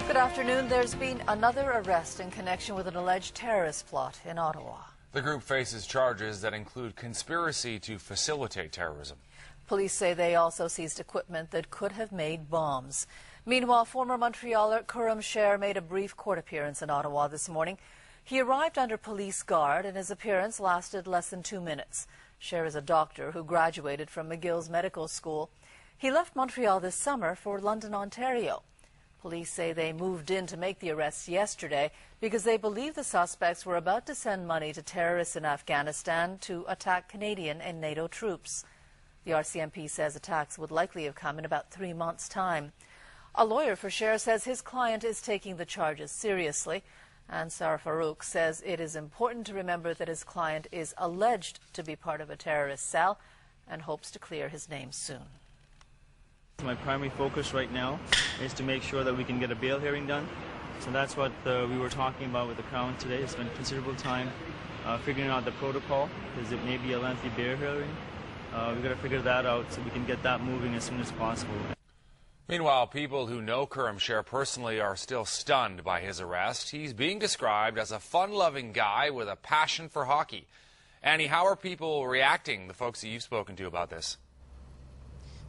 Good afternoon. There's been another arrest in connection with an alleged terrorist plot in Ottawa. The group faces charges that include conspiracy to facilitate terrorism. Police say they also seized equipment that could have made bombs. Meanwhile, former Montrealer Khurram Sher made a brief court appearance in Ottawa this morning. He arrived under police guard and his appearance lasted less than 2 minutes. Sher is a doctor who graduated from McGill's Medical School. He left Montreal this summer for London, Ontario. Police say they moved in to make the arrests yesterday because they believe the suspects were about to send money to terrorists in Afghanistan to attack Canadian and NATO troops. The RCMP says attacks would likely have come in about 3 months' time. A lawyer for Sher says his client is taking the charges seriously. Ansar Farouk says it is important to remember that his client is alleged to be part of a terrorist cell and hopes to clear his name soon. My primary focus right now is to make sure that we can get a bail hearing done. So that's what we were talking about with the Crown today. Spent considerable time figuring out the protocol because it may be a lengthy bail hearing. We've got to figure that out so we can get that moving as soon as possible. Meanwhile, people who know Khurram Sher personally are still stunned by his arrest. He's being described as a fun-loving guy with a passion for hockey. Annie, how are people reacting, the folks that you've spoken to, about this?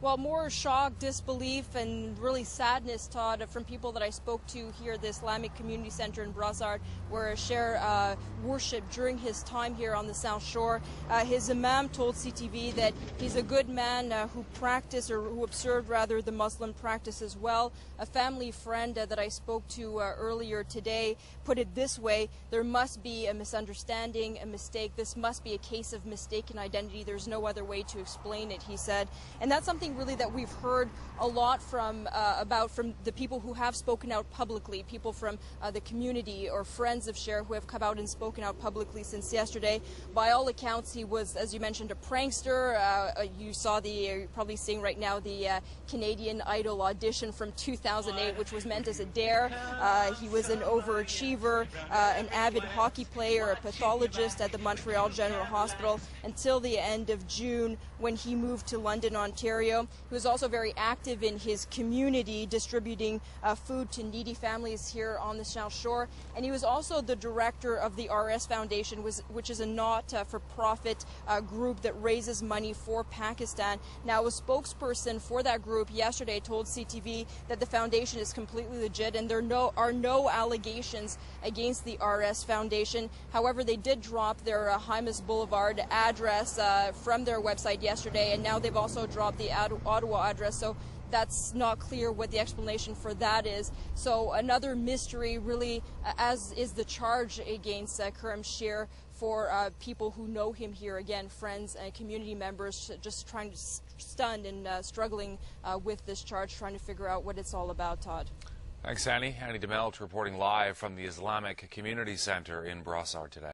Well, more shock, disbelief, and really sadness, Todd, from people that I spoke to here at the Islamic Community Center in Brossard, where Sher worshipped during his time here on the South Shore. His imam told CTV that he's a good man who practiced, or who observed rather, the Muslim practice as well. A family friend that I spoke to earlier today put it this way: there must be a misunderstanding, a mistake. This must be a case of mistaken identity. There's no other way to explain it, he said. And that's something really that we've heard a lot from the people who have spoken out publicly, people from the community or friends of Sher who have come out and spoken out publicly since yesterday. By all accounts, he was, as you mentioned, a prankster. You're probably seeing right now the Canadian Idol audition from 2008, which was meant as a dare. He was an overachiever, an avid hockey player, a pathologist at the Montreal General Hospital until the end of June when he moved to London, Ontario. He was also very active in his community, distributing food to needy families here on the South Shore. And he was also the director of the RS Foundation, which is a not-for-profit group that raises money for Pakistan. Now, a spokesperson for that group yesterday told CTV that the foundation is completely legit and there are no allegations against the RS Foundation. However, they did drop their Hymas Boulevard address from their website yesterday, and now they've also dropped the Ottawa address, so that's not clear what the explanation for that is. So another mystery, really, as is the charge against Khurram Sher for people who know him here, again, friends and community members, just trying to stunned and struggling with this charge, trying to figure out what it's all about, Todd. Thanks, Annie. Annie DeMelt reporting live from the Islamic Community Center in Brossard today.